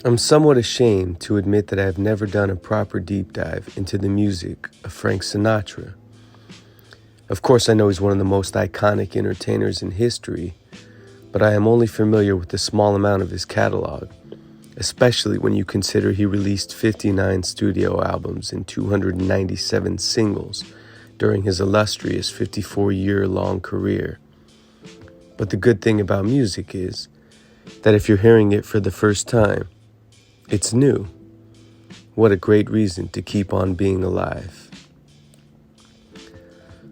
I'm somewhat ashamed to admit that I have never done a proper deep dive into the music of Frank Sinatra. Of course, I know he's one of the most iconic entertainers in history, but I am only familiar with a small amount of his catalog, especially when you consider he released 59 studio albums and 297 singles during his illustrious 54-year-long career. But the good thing about music is that if you're hearing it for the first time, it's new. What a great reason to keep on being alive.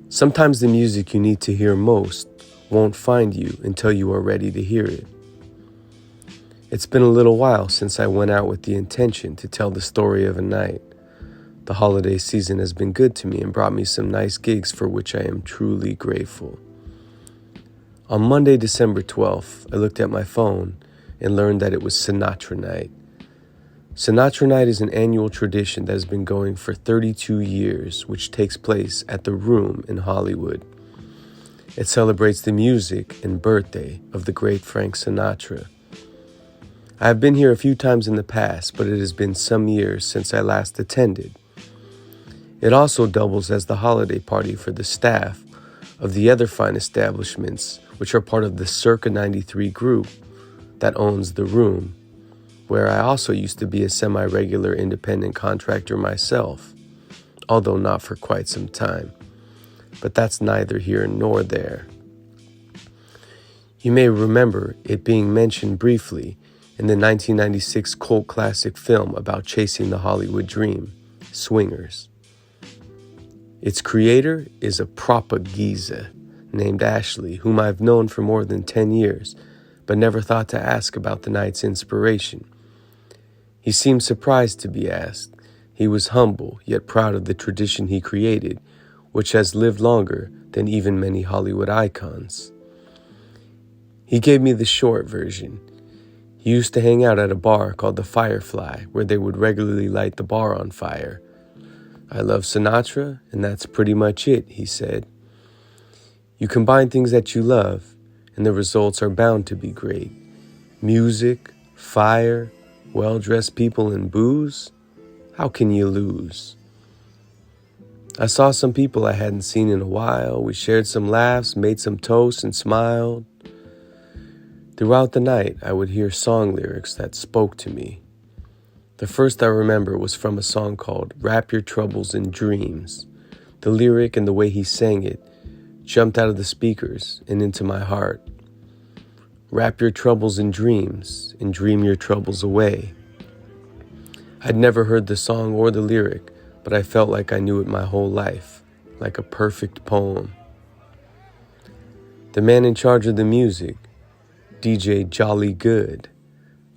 Sometimes the music you need to hear most won't find you until you are ready to hear it. It's been a little while since I went out with the intention to tell the story of a night. The holiday season has been good to me and brought me some nice gigs for which I am truly grateful. On Monday, December 12th, I looked at my phone and learned that it was Sinatra night. Sinatra Night is an annual tradition that has been going for 32 years, which takes place at the Room in Hollywood. It celebrates the music and birthday of the great Frank Sinatra. I have been here a few times in the past, but it has been some years since I last attended. It also doubles as the holiday party for the staff of the other fine establishments, which are part of the Circa 93 group that owns the Room, where I also used to be a semi-regular independent contractor myself, although not for quite some time. But that's neither here nor there. You may remember it being mentioned briefly in the 1996 cult classic film about chasing the Hollywood dream, Swingers. Its creator is a proper geezer named Ashley, whom I've known for more than 10 years, but never thought to ask about the night's inspiration. He seemed surprised to be asked. He was humble, yet proud of the tradition he created, which has lived longer than even many Hollywood icons. He gave me the short version. He used to hang out at a bar called the Firefly, where they would regularly light the bar on fire. I love Sinatra, and that's pretty much it, he said. You combine things that you love, and the results are bound to be great. Music, fire, well-dressed people, and booze? How can you lose? I saw some people I hadn't seen in a while. We shared some laughs, made some toasts, and smiled. Throughout the night, I would hear song lyrics that spoke to me. The first I remember was from a song called Wrap Your Troubles in Dreams. The lyric and the way he sang it jumped out of the speakers and into my heart. Wrap your troubles in dreams and dream your troubles away. I'd never heard the song or the lyric, but I felt like I knew it my whole life, like a perfect poem. The man in charge of the music, DJ Jolly Good.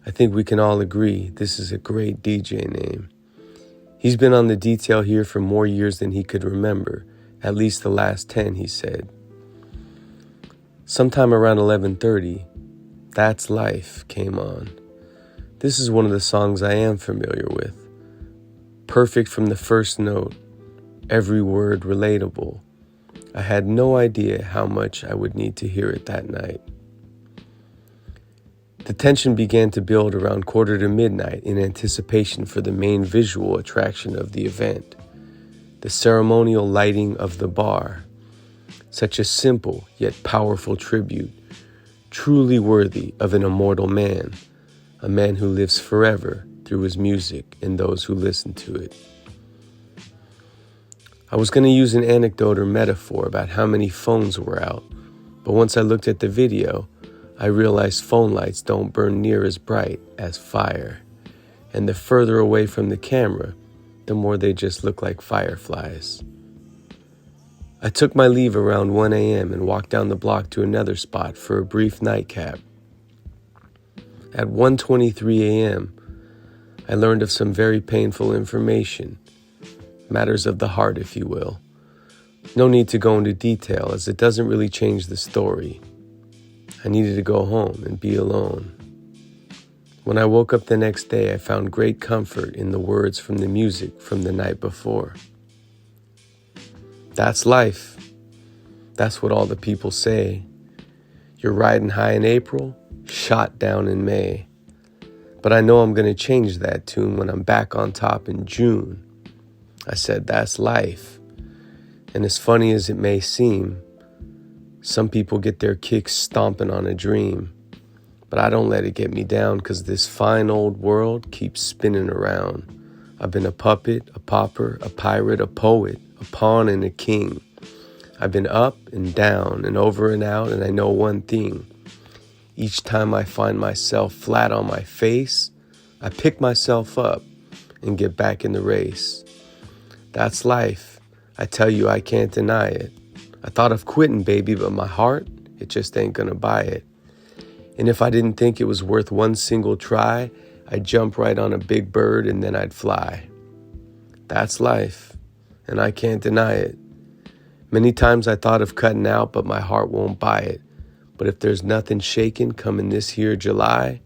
I think we can all agree this is a great DJ name. He's been on the detail here for more years than he could remember, at least the last 10, he said. Sometime around 11:30, That's Life came on. This is one of the songs I am familiar with. Perfect from the first note, every word relatable. I had no idea how much I would need to hear it that night. The tension began to build around quarter to midnight in anticipation for the main visual attraction of the event, the ceremonial lighting of the bar. Such a simple yet powerful tribute, truly worthy of an immortal man, a man who lives forever through his music and those who listen to it. I was going to use an anecdote or metaphor about how many phones were out, but once I looked at the video, I realized phone lights don't burn near as bright as fire, and the further away from the camera, the more they just look like fireflies. I took my leave around 1 a.m. and walked down the block to another spot for a brief nightcap. At 1:23 a.m., I learned of some very painful information, matters of the heart, if you will. No need to go into detail, as it doesn't really change the story. I needed to go home and be alone. When I woke up the next day, I found great comfort in the words from the music from the night before. That's life. That's what all the people say. You're riding high in April, shot down in May. But I know I'm going to change that tune when I'm back on top in June. I said, that's life. And as funny as it may seem, some people get their kicks stomping on a dream. But I don't let it get me down, because this fine old world keeps spinning around. I've been a puppet, a pauper, a pirate, a poet, a pawn and a king. I've been up and down and over and out, and I know one thing. Each time I find myself flat on my face, I pick myself up and get back in the race. That's life. I tell you, I can't deny it. I thought of quitting, baby, but my heart, it just ain't gonna buy it. And if I didn't think it was worth one single try, I'd jump right on a big bird and then I'd fly. That's life, and I can't deny it. Many times I thought of cutting out, but my heart won't buy it. But if there's nothing shaking coming this here July,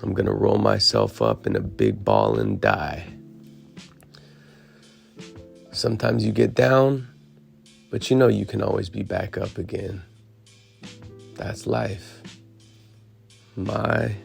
I'm gonna roll myself up in a big ball and die. Sometimes you get down, but you know you can always be back up again. That's life. My.